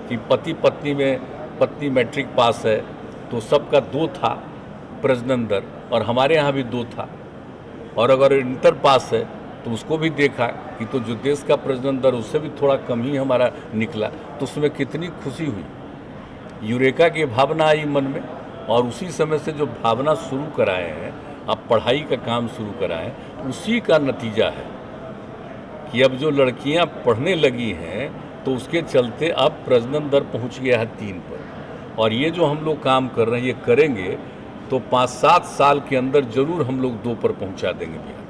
कि पत्नी matric pass है तो सबका 2 था प्रजनन दर, और हमारे यहाँ भी 2 था। और अगर इंटर पास है तो उसको भी देखा कि तो जो देश का प्रजनन दर उससे भी थोड़ा कम ही हमारा निकला, तो उसमें कितनी खुशी हुई, यूरेका की भावना आई मन में। और उसी समय से जो भावना शुरू कराए हैं, अब पढ़ाई का काम शुरू कराए, उसी का नतीजा है कि अब जो लड़कियां पढ़ने लगी हैं तो उसके चलते अब प्रजनन दर पहुंच गया है 3 पर। और ये जो हम लोग काम कर रहे हैं, ये करेंगे तो 5-7 साल के अंदर ज़रूर हम लोग 2 पर पहुंचा देंगे बिहार,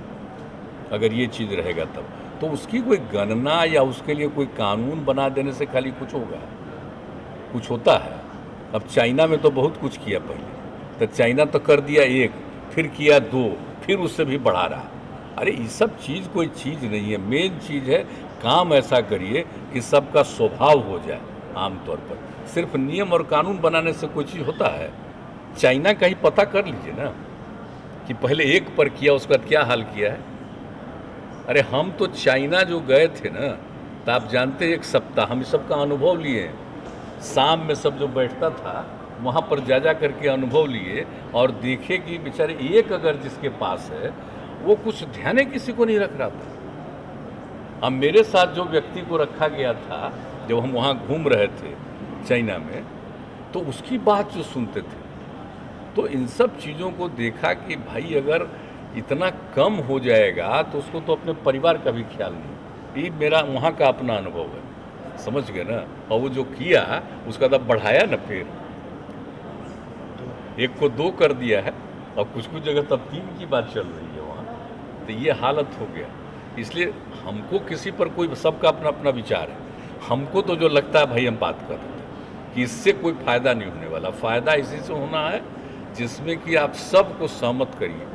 अगर ये चीज़ रहेगा तब। तो उसकी कोई गणना या उसके लिए कोई कानून बना देने से खाली कुछ होगा? कुछ होता है? अब चाइना में तो बहुत कुछ किया पहले, तो चाइना तो कर दिया 1, फिर किया 2, फिर उससे भी बढ़ा रहा। अरे ये सब चीज़ कोई चीज़ नहीं है, मेन चीज़ है काम ऐसा करिए कि सबका स्वभाव हो जाए। आमतौर पर सिर्फ नियम और कानून बनाने से कोई चीज़ होता है? चाइना का ही पता कर लीजिए ना कि पहले 1 पर किया, उसके बाद क्या हाल किया है। अरे हम तो चाइना जो गए थे ना, तो आप जानते हैं 1 सप्ताह हम सबका अनुभव लिए हैं। शाम में सब जो बैठता था वहाँ पर जा करके अनुभव लिए और देखे कि बेचारे 1 अगर जिसके पास है वो कुछ ध्यान ही किसी को नहीं रख रहा था। अब मेरे साथ जो व्यक्ति को रखा गया था जब हम वहाँ घूम रहे थे चाइना में, तो उसकी बात जो सुनते थे, तो इन सब चीज़ों को देखा कि भाई अगर इतना कम हो जाएगा तो उसको तो अपने परिवार का भी ख्याल नहीं। ये मेरा वहाँ का अपना अनुभव है, समझ गए ना। और वो जो किया उसका तब बढ़ाया ना, फिर 1 को 2 कर दिया है, और कुछ कुछ जगह तब 3 की बात चल रही है वहाँ। तो ये हालत हो गया। इसलिए हमको किसी पर कोई, सबका अपना अपना विचार है। हमको तो जो लगता है भाई हम बात कर रहे थे कि इससे कोई फ़ायदा नहीं होने वाला। फ़ायदा इसी से होना है जिसमें कि आप सबको सहमत करिए,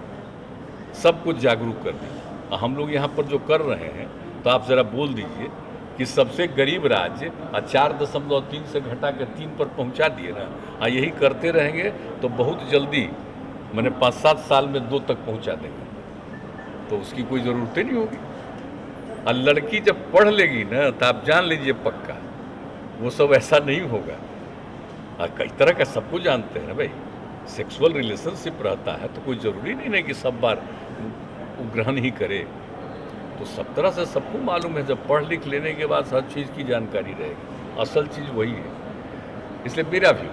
सबको जागरूक कर दीजिए। हम लोग यहाँ पर जो कर रहे हैं, तो आप ज़रा बोल दीजिए कि सबसे गरीब राज्य 4.3 से घटा के 3 पर पहुँचा दिए ना। यही करते रहेंगे तो बहुत जल्दी, मैंने 5-7 साल में 2 तक पहुँचा देंगे, तो उसकी कोई ज़रूरत ही नहीं होगी। और लड़की जब पढ़ लेगी ना, तो आप जान लीजिए पक्का वो सब ऐसा नहीं होगा। और कई तरह का सबको जानते हैं ना भाई, सेक्सुअल रिलेशनशिप रहता है तो कोई ज़रूरी नहीं है कि सब बार वो ग्रहण ही करे। तो सब तरह से सबको मालूम है, जब पढ़ लिख लेने के बाद हर चीज़ की जानकारी रहेगी। असल चीज़ वही है। इसलिए मेरा व्यू,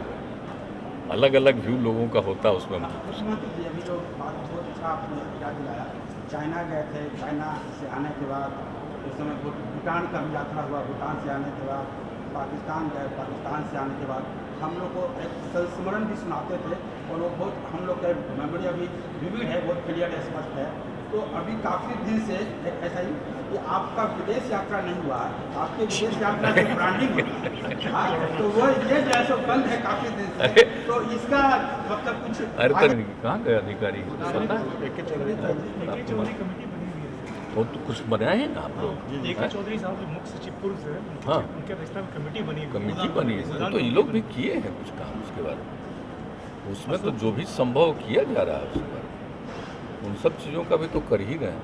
अलग अलग व्यू लोगों का होता है, उसमें अभी जो बात बहुत अच्छा आपने याद दिलाया, चाइना गए थे, चाइना से आने के बाद उस समय भूटान का भी यात्रा हुआ, भूटान से आने के बाद पाकिस्तान गए, पाकिस्तान से आने के बाद हम लोग को एक संस्मरण भी सुनाते थे, और वो बहुत हम लोग का मेमोरी अभी विविड है, बहुत क्लियर है, स्पष्ट है। तो अभी काफ़ी दिन से एक ऐसा ही कि आपका विदेश यात्रा नहीं हुआ, आपके विदेश यात्रा की ब्रांडिंग तो वो ये जो है सो बंद है काफ़ी दिन से, तो इसका मतलब कुछ। अरे तो कहाँ गए अधिकारी? वो तो कुछ बनाए हैं ना आप लोग? AK चौधरी साहब जो मुख्य सचिव पूर्व से, हाँ, उनके अध्यक्षता में कमेटी बनी है, तो ये लोग भी किए हैं कुछ काम उसके बारे में। उसमें तो जो भी संभव किया जा रहा है उसके बारे में, उन सब चीज़ों का भी तो कर ही रहे हैं।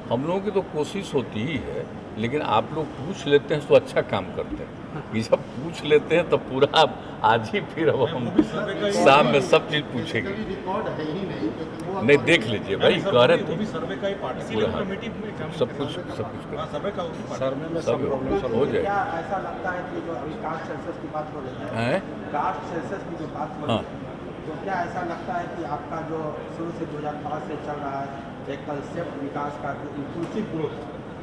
हम लोगों की तो कोशिश होती ही है, लेकिन आप लोग पूछ लेते हैं तो अच्छा काम करते हैं। ये जब पूछ लेते हैं तो पूरा आज ही फिर अब हम शाम में सब चीज़ पूछेंगे। नहीं, देख लीजिए भाई, कह रहे थे सब कुछ सब हो जाए। क्या ऐसा लगता है कि जो अभी कास्ट सेंसस की बात हो रही है, कास्ट सेंसस की जो बात हो रही है, तो क्या ऐसा लगता है कि आपका जो शुरू से 2005 से चल रहा है एक कंसेप्ट विकास का,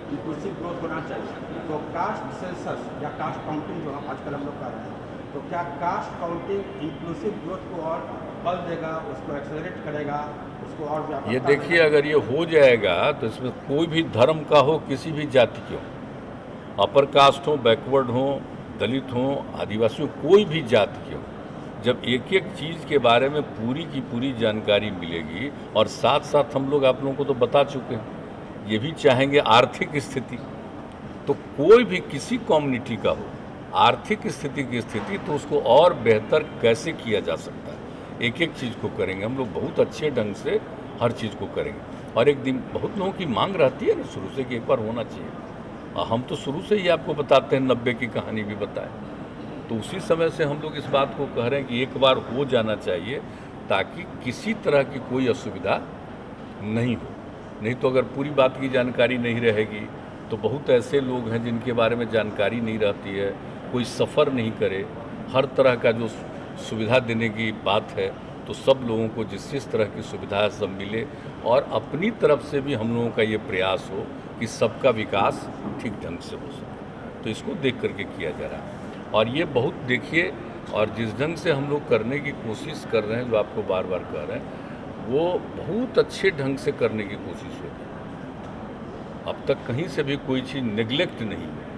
इंक्लूसिव ग्रोथ होना चाहिए, तो कास्ट सेंसस या कास्ट काउंटिंग जो आजकल हम लोग कर रहे हैं, तो क्या कास्ट काउंटिंग इंक्लूसिव ग्रोथ को और बल देगा, उसको एक्सेलरेट करेगा, उसको और व्यापक? ये देखिए, अगर ये हो जाएगा तो इसमें कोई भी धर्म का हो, किसी भी जाति के हो, अपर कास्ट हो, बैकवर्ड हो, दलित हो, आदिवासी हो, कोई भी जाति के हो, जब एक एक चीज़ के बारे में पूरी की पूरी जानकारी मिलेगी, और साथ साथ हम लोग आप लोगों को तो बता चुके हैं, ये भी चाहेंगे आर्थिक स्थिति, तो कोई भी किसी कम्युनिटी का हो, आर्थिक स्थिति की स्थिति, तो उसको और बेहतर कैसे किया जा सकता है, एक एक चीज़ को करेंगे हम लोग, बहुत अच्छे ढंग से हर चीज़ को करेंगे। और एक दिन बहुत लोगों की मांग रहती है ना शुरू से कि एक बार होना चाहिए, और हम तो शुरू से ही आपको बताते हैं, 90 की कहानी भी बताएं तो उसी समय से हम लोग इस बात को कह रहे हैं कि एक बार हो जाना चाहिए ताकि किसी तरह की कोई असुविधा नहीं हो। नहीं तो अगर पूरी बात की जानकारी नहीं रहेगी तो बहुत ऐसे लोग हैं जिनके बारे में जानकारी नहीं रहती है, कोई सफ़र नहीं करे, हर तरह का जो सुविधा देने की बात है तो सब लोगों को जिस तरह की सुविधा सब मिले और अपनी तरफ से भी हम लोगों का ये प्रयास हो कि सबका विकास ठीक ढंग से हो सके। तो इसको देख करके किया जा रहा है और ये बहुत देखिए, और जिस ढंग से हम लोग करने की कोशिश कर रहे हैं, जो आपको बार बार कह रहे हैं, वो बहुत अच्छे ढंग से करने की कोशिश होगी। अब तक कहीं से भी कोई चीज़ नेग्लेक्ट नहीं है,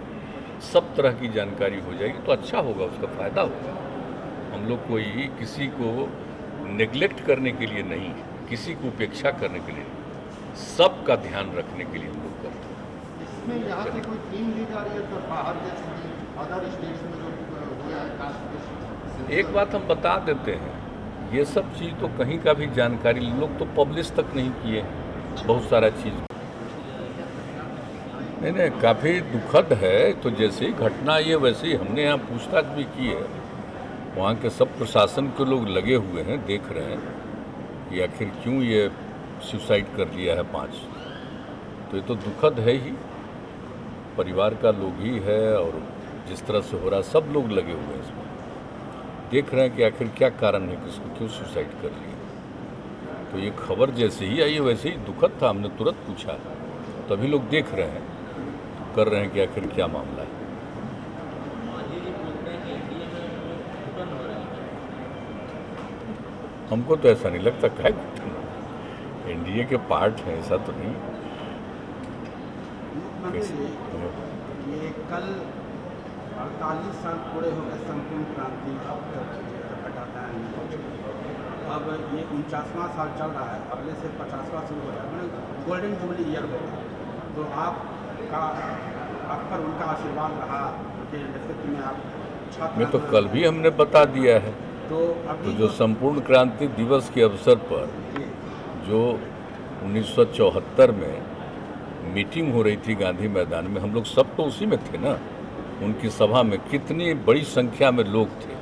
सब तरह की जानकारी हो जाएगी तो अच्छा होगा, उसका फ़ायदा होगा। हम लोग कोई किसी को नेग्लेक्ट करने के लिए नहीं, किसी को उपेक्षा करने के लिए नहीं, सबका ध्यान रखने के लिए हम लोग करते हैं। इसमें यहाँ से कोई टीम ली जा रही है तो बाहर जैसे अदर स्टेट्स में जो हुआ है कास्ट। एक बात हम बता देते हैं, ये सब चीज़ तो कहीं का भी जानकारी लोग तो पब्लिश तक नहीं किए, बहुत सारा चीज़ नहीं, काफ़ी दुखद है। तो जैसे ही घटना ये वैसे ही हमने यहाँ पूछताछ भी की है, वहाँ के सब प्रशासन के लोग लगे हुए हैं, देख रहे हैं कि आखिर क्यों ये सुसाइड कर लिया है 5। तो ये तो दुखद है ही, परिवार का लोग ही है और जिस तरह से हो रहा सब लोग लगे हुए हैं इसमें, देख रहे हैं कि आखिर क्या कारण है कि इसको क्यों सुसाइड कर लिया। तो ये खबर जैसे ही आई वैसे ही दुखद था, हमने तुरंत पूछा, तो अभी लोग देख रहे हैं, कर रहे हैं कि आखिर क्या मामला है। हमको तो ऐसा नहीं लगता, क्या एनडीए के पार्ट हैं, ऐसा तो नहीं। मुख्यमंत्री जी, ये कल 48 साल पूरे हो गए संपूर्ण क्रांति हटाता है, अब ये 49वां साल चल रहा है, अगले से 50वां शुरू हो रहा है, मैंने गोल्डन जुबली ईयर होगा। तो आप पर उनका आशीर्वाद रहा, उनके नेतृत्व में आप छात्र मैं तो कल भी हमने बता दिया है। तो अभी जो संपूर्ण क्रांति दिवस के अवसर पर जो 1974 में मीटिंग हो रही थी गांधी मैदान में, हम लोग सब तो उसी में थे ना। उनकी सभा में कितनी बड़ी संख्या में लोग थे,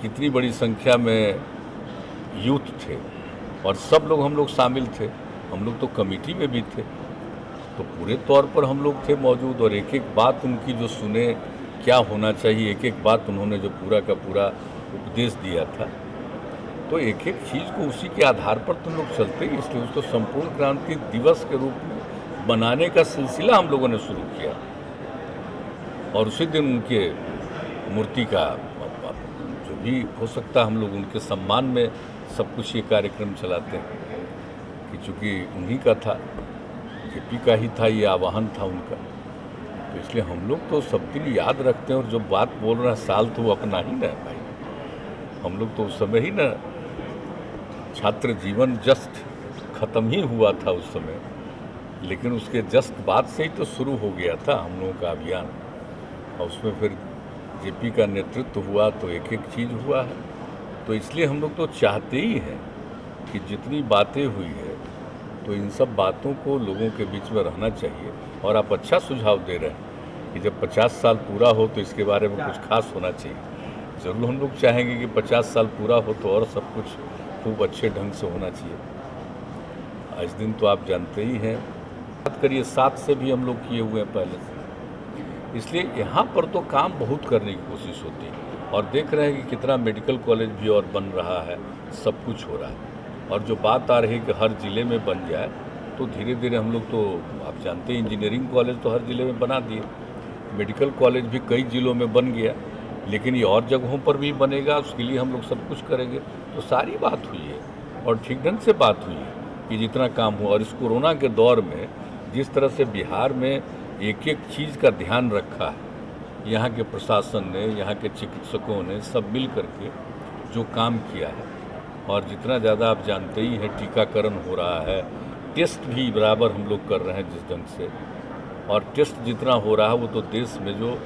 कितनी बड़ी संख्या में यूथ थे और सब लोग हम लोग शामिल थे। हम लोग तो कमेटी में भी थे, तो पूरे तौर पर हम लोग थे मौजूद और एक एक बात उनकी जो सुने, क्या होना चाहिए, एक एक बात उन्होंने जो पूरा का पूरा उपदेश दिया था, तो एक एक चीज़ को उसी के आधार पर तो लोग चलते ही, इसलिए उसको संपूर्ण क्रांति दिवस के रूप में बनाने का सिलसिला हम लोगों ने शुरू किया। और उसी दिन उनके मूर्ति का जो भी हो सकता हम लोग उनके सम्मान में सब कुछ ये कार्यक्रम चलाते हैं कि चूँकि उन्हीं का था, जेपी का ही था, ये आवाहन था उनका, तो इसलिए हम लोग तो सब दिन याद रखते हैं। और जो बात बोल रहा है साल तो वो अपना ही ना है भाई, हम लोग तो उस समय ही ना, छात्र जीवन जस्ट ख़त्म ही हुआ था उस समय, लेकिन उसके जस्ट बाद से ही तो शुरू हो गया था हम लोगों का अभियान, और उसमें फिर जेपी का नेतृत्व हुआ तो एक एक चीज़ हुआ है। तो इसलिए हम लोग तो चाहते ही हैं कि जितनी बातें हुई है तो इन सब बातों को लोगों के बीच में रहना चाहिए। और आप अच्छा सुझाव दे रहे हैं कि जब 50 साल पूरा हो तो इसके बारे में कुछ खास होना चाहिए। ज़रूर हम लोग चाहेंगे कि 50 साल पूरा हो तो और सब कुछ खूब अच्छे ढंग से होना चाहिए। आज दिन तो आप जानते ही हैं, बात करिए 7 से भी हम लोग किए हुए हैं पहले से, इसलिए यहाँ पर तो काम बहुत करने की कोशिश होती है। और देख रहे हैं कि कितना मेडिकल कॉलेज भी और बन रहा है, सब कुछ हो रहा है। और जो बात आ रही है कि हर ज़िले में बन जाए, तो धीरे धीरे हम लोग तो आप जानते हैं इंजीनियरिंग कॉलेज तो हर ज़िले में बना दिए, मेडिकल कॉलेज भी कई ज़िलों में बन गया, लेकिन ये और जगहों पर भी बनेगा, उसके लिए हम लोग सब कुछ करेंगे। तो सारी बात हुई है और ठीक ढंग से बात हुई है कि जितना काम हुआ। और इस कोरोना के दौर में जिस तरह से बिहार में एक एक चीज़ का ध्यान रखा है, यहाँ के प्रशासन ने, यहाँ के चिकित्सकों ने सब मिल करके जो काम किया है, और जितना ज़्यादा आप जानते ही हैं टीकाकरण हो रहा है, टेस्ट भी बराबर हम लोग कर रहे हैं जिस ढंग से, और टेस्ट जितना हो रहा है वो तो देश में जो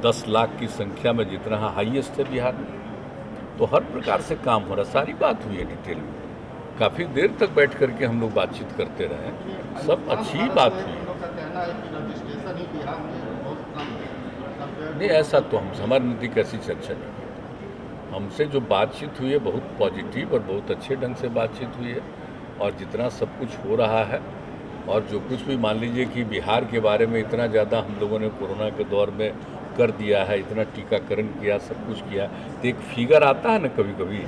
10 लाख की संख्या में जितना हाईएस्ट है बिहार में, तो हर प्रकार से काम हो रहा है। सारी बात हुई है डिटेल में, काफ़ी देर तक बैठ करके हम लोग बातचीत करते रहे, सब अच्छी बात हुई। नहीं, ऐसा तो हमारे नज़दीक ऐसी चर्चा नहीं है। हमसे जो बातचीत हुई है बहुत पॉजिटिव और बहुत अच्छे ढंग से बातचीत हुई है, और जितना सब कुछ हो रहा है और जो कुछ भी मान लीजिए कि बिहार के बारे में इतना ज़्यादा हम लोगों ने कोरोना के दौर में कर दिया है, इतना टीकाकरण किया, सब कुछ किया, तो एक फिगर आता है ना कभी कभी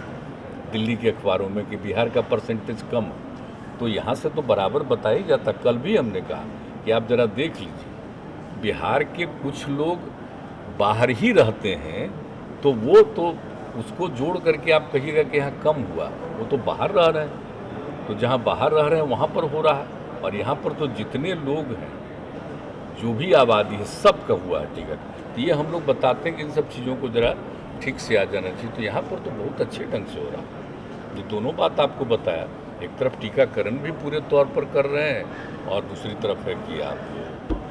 दिल्ली के अखबारों में कि बिहार का परसेंटेज कम, तो यहाँ से तो बराबर बताया ही जाता। कल भी हमने कहा कि आप ज़रा देख लीजिए, बिहार के कुछ लोग बाहर ही रहते हैं, तो वो तो उसको जोड़ करके आप कहिएगा कि यहाँ कम हुआ, वो तो बाहर रह रहे हैं, तो जहाँ बाहर रह रहे हैं वहाँ पर हो रहा है, और यहाँ पर तो जितने लोग हैं, जो भी आबादी है, सबका हुआ है टिकट। तो ये हम लोग बताते हैं कि इन सब चीज़ों को ज़रा ठीक से आ जाना चाहिए। तो यहाँ पर तो बहुत अच्छे ढंग से हो रहा है। जो दोनों बात आपको बताया, एक तरफ टीकाकरण भी पूरे तौर पर कर रहे हैं, और दूसरी तरफ है कि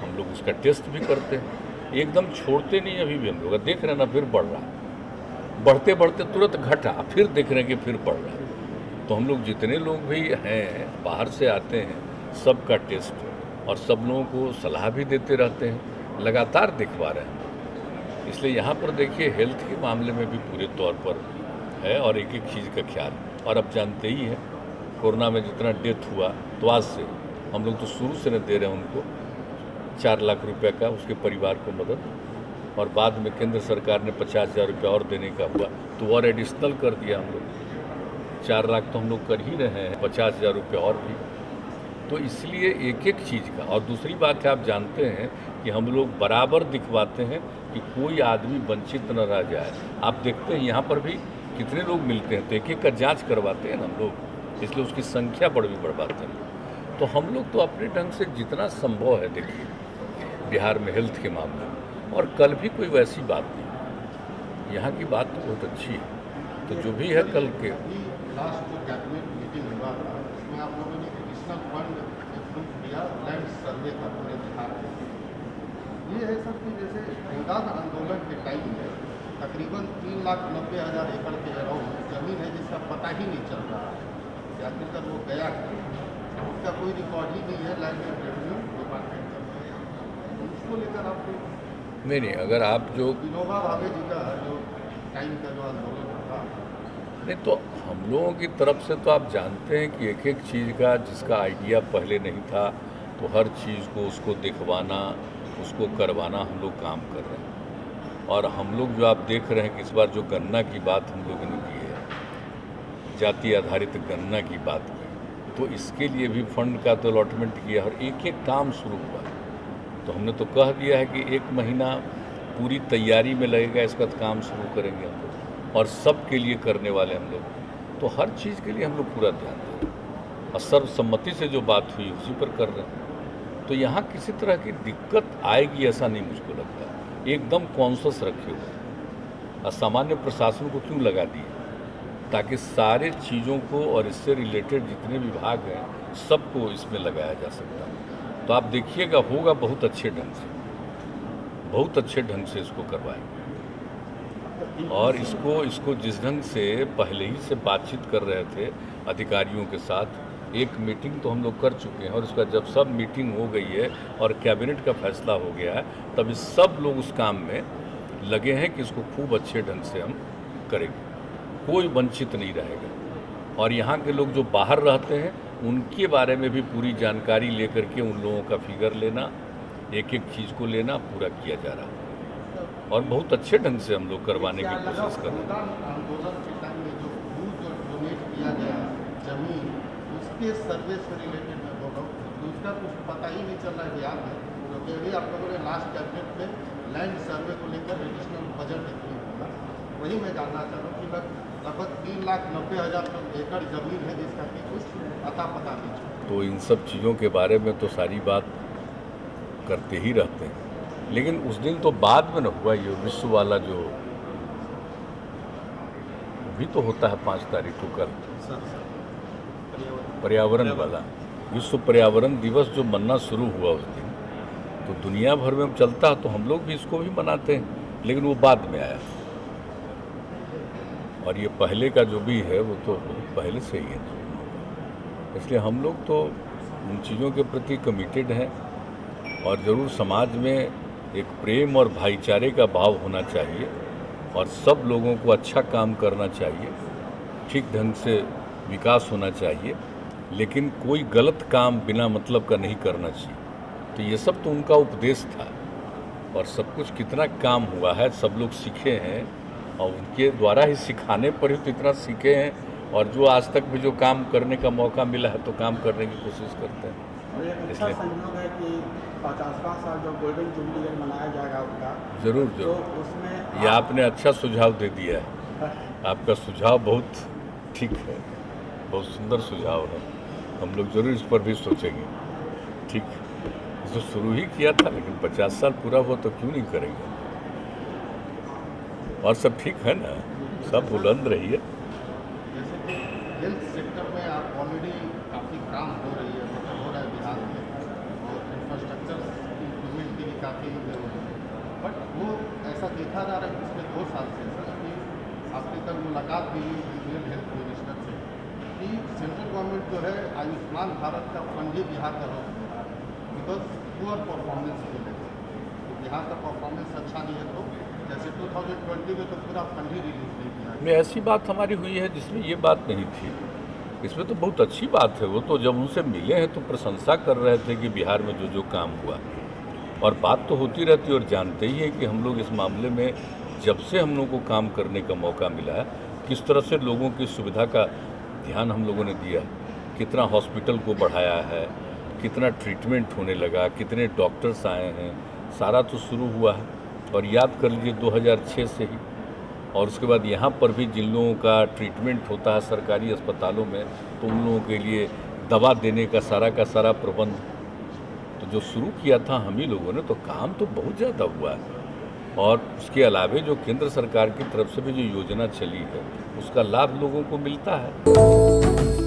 हम लोग उसका टेस्ट भी करते हैं, एकदम छोड़ते नहीं। अभी भी हम लोग देख रहे हैं ना, फिर बढ़ रहा है, बढ़ते बढ़ते तुरंत घटा, फिर देख रहे हैं कि फिर बढ़ रहा है। तो हम लोग जितने लोग भी हैं बाहर से आते हैं, सबका टेस्ट, और सब लोगों को सलाह भी देते रहते हैं, लगातार दिखवा रहे हैं। इसलिए यहाँ पर देखिए हेल्थ के मामले में भी पूरे तौर पर है, और एक एक चीज़ का ख्याल। और अब जानते ही हैं कोरोना में जितना डेथ हुआ, तो आज से हम लोग तो शुरू से न दे रहे हैं उनको 4 लाख रुपए का, उसके परिवार को मदद, और बाद में केंद्र सरकार ने 50,000 रुपया और देने का हुआ, तो और एडिशनल कर दिया हम लोग। 4 लाख तो हम लोग कर ही रहे हैं, 50,000 रुपये और भी। तो इसलिए एक एक चीज़ का। और दूसरी बात है, आप जानते हैं कि हम लोग बराबर दिखवाते हैं कि कोई आदमी वंचित न रह जाए। आप देखते हैं यहाँ पर भी कितने लोग मिलते हैं, तो एक एक का जांच करवाते हैं हम लोग, इसलिए उसकी संख्या बढ़वाते हैं। तो हम लोग तो अपने ढंग से जितना संभव है, देखिए बिहार में हेल्थ के मामले में, और कल भी कोई वैसी बात नहीं, यहाँ की बात तो बहुत अच्छी है। तो जो भी है कल के लास्ट जो कैबिनेट मीटिंग हुआ था, उसमें आप लोगों ने एडिशनल फंड अप्रूव किया लैंड सर्वे का पूरे बिहार में। ये है सर कि जैसे किसान आंदोलन के टाइम में तकरीबन 3,90,000 एकड़ के अराउंड जमीन है जिसका पता ही नहीं चल रहा है कि आखिरकार वो गया है, उसका कोई रिकॉर्ड ही नहीं है लैंड रेवेन्यू डिपार्टमेंट का। उसको लेकर आपको नहीं, अगर आप जो विनोबा भावे जी का जो टाइम का जो आंदोलन था, नहीं, तो हम लोगों की तरफ से तो आप जानते हैं कि एक एक चीज़ का जिसका आइडिया पहले नहीं था, तो हर चीज़ को उसको दिखवाना, उसको करवाना हम लोग काम कर रहे हैं। और हम लोग जो आप देख रहे हैं कि इस बार जो गन्ना की बात हम लोगों ने की है, जाति आधारित गन्ना की बात की, तो इसके लिए भी फंड का तो अलॉटमेंट किया, और एक एक काम शुरू हुआ। तो हमने तो कह दिया है कि 1 महीना पूरी तैयारी में लगेगा, इसका काम शुरू करेंगे हम लोग, और सब के लिए करने वाले हम लोग। तो हर चीज़ के लिए हम लोग पूरा ध्यान दे रहे हैं, और सर्वसम्मति से जो बात हुई उसी पर कर रहे हैं। तो यहाँ किसी तरह की दिक्कत आएगी ऐसा नहीं मुझको लगता। एकदम कॉन्शस रखे हुए, असामान्य प्रशासन को क्यों लगा दिए, ताकि सारे चीज़ों को और इससे रिलेटेड जितने विभाग हैं सबको इसमें लगाया जा सकता है। तो आप देखिएगा होगा बहुत अच्छे ढंग से, बहुत अच्छे ढंग से इसको करवाएंगे। और इसको जिस ढंग से पहले ही से बातचीत कर रहे थे अधिकारियों के साथ, एक मीटिंग तो हम लोग कर चुके हैं, और उसका जब सब मीटिंग हो गई है और कैबिनेट का फैसला हो गया है, तब इस सब लोग उस काम में लगे हैं कि इसको खूब अच्छे ढंग से हम करेंगे, कोई वंचित नहीं रहेगा। और यहाँ के लोग जो बाहर रहते हैं उनके बारे में भी पूरी जानकारी लेकर के उन लोगों का फिगर लेना, एक एक चीज़ को लेना पूरा किया जा रहा है, और बहुत अच्छे ढंग से हम लोग करवाने की कोशिश कर रहे हैं। आंदोलन के टाइम में जो भूमि जो डोनेट किया गया जमीन, उसके सर्वे से रिलेटेड मैं बोल रहा हूँ, तो उसका कुछ पता ही नहीं चल रहा है बिहार में। क्योंकि अभी आप लोगों ने लास्ट कैबिनेट में लैंड सर्वे को लेकर एडिशनल बजट अप्रूव हुआ, वही मैं जानना चाह रहा हूँ कि लगभग 3,90,000 एकड़ जमीन है जिसका कि कुछ अता पता नहीं चला। तो इन सब चीज़ों के बारे में तो सारी बात करते ही रहते हैं, लेकिन उस दिन तो बाद में न हुआ ये विश्व वाला जो भी तो होता है 5 तारीख को कल पर्यावरण वाला विश्व पर्यावरण दिवस जो मनाना शुरू हुआ उस दिन, तो दुनिया भर में चलता है, तो हम लोग भी इसको भी मनाते हैं, लेकिन वो बाद में आया। और ये पहले का जो भी है वो तो पहले से ही है, इसलिए हम लोग तो उन चीज़ों के प्रति कमिटेड हैं, और ज़रूर समाज में एक प्रेम और भाईचारे का भाव होना चाहिए और सब लोगों को अच्छा काम करना चाहिए, ठीक ढंग से विकास होना चाहिए, लेकिन कोई गलत काम बिना मतलब का नहीं करना चाहिए। तो ये सब तो उनका उपदेश था और सब कुछ कितना काम हुआ है, सब लोग सीखे हैं और उनके द्वारा ही सिखाने पर ही तो इतना सीखे हैं। और जो आज तक भी जो काम करने का मौका मिला है तो काम करने की कोशिश करते हैं। और एक अच्छा इसलिए संयोग है कि 50वां साल जो गोल्डन जुबली ईयर मनाया जाएगा उनका, ज़रूर तो ज़रूर, उसमें ये आपने अच्छा सुझाव दे दिया है। आपका सुझाव बहुत ठीक है, बहुत सुंदर सुझाव है। हम लोग ज़रूर इस पर भी सोचेंगे। ठीक है, तो शुरू ही किया था, लेकिन 50 साल पूरा हुआ तो क्यों नहीं करेंगे। और सब ठीक है ना, सब बुलंद रही है। जैसे कि हेल्थ सेक्टर में आप ऑलरेडी काफ़ी काम हो रही है, मतलब हो रहा है बिहार में, और इंफ्रास्ट्रक्चर इम्प्रूवमेंट की भी काफ़ी जरूरत है। बट वो ऐसा देखा जा रहा है पिछले 2 साल से सर कि आपकी कल मुलाकात भी हुई इंडियन हेल्थ मिनिस्टर से कि सेंट्रल गवर्नमेंट जो है आयुष्मान भारत का फंड ही बिहार का रोक दे रहा है, बिकॉज पुअर परफॉर्मेंस को लेकर। तो बिहार का परफॉर्मेंस अच्छा नहीं है, तो जैसे 2020 में तो पूरा फंड ही रिलीज नहीं किया। में ऐसी बात हमारी हुई है जिसमें ये बात नहीं थी। इसमें तो बहुत अच्छी बात है। वो तो जब उनसे मिले हैं तो प्रशंसा कर रहे थे कि बिहार में जो जो काम हुआ, और बात तो होती रहती है। और जानते ही हैं कि हम लोग इस मामले में जब से हम लोग को काम करने का मौका मिला है, किस तरह से लोगों की सुविधा का ध्यान हम लोगों ने दिया, कितना हॉस्पिटल को बढ़ाया है, कितना ट्रीटमेंट होने लगा, कितने डॉक्टर्स आए हैं, सारा तो शुरू हुआ है। और याद कर लीजिए 2006 से ही, और उसके बाद यहाँ पर भी जिन लोगों का ट्रीटमेंट होता है सरकारी अस्पतालों में, तो उन लोगों के लिए दवा देने का सारा प्रबंध तो जो शुरू किया था हम ही लोगों ने, तो काम तो बहुत ज़्यादा हुआ है। और उसके अलावे जो केंद्र सरकार की तरफ से भी जो योजना चली है, उसका लाभ लोगों को मिलता है।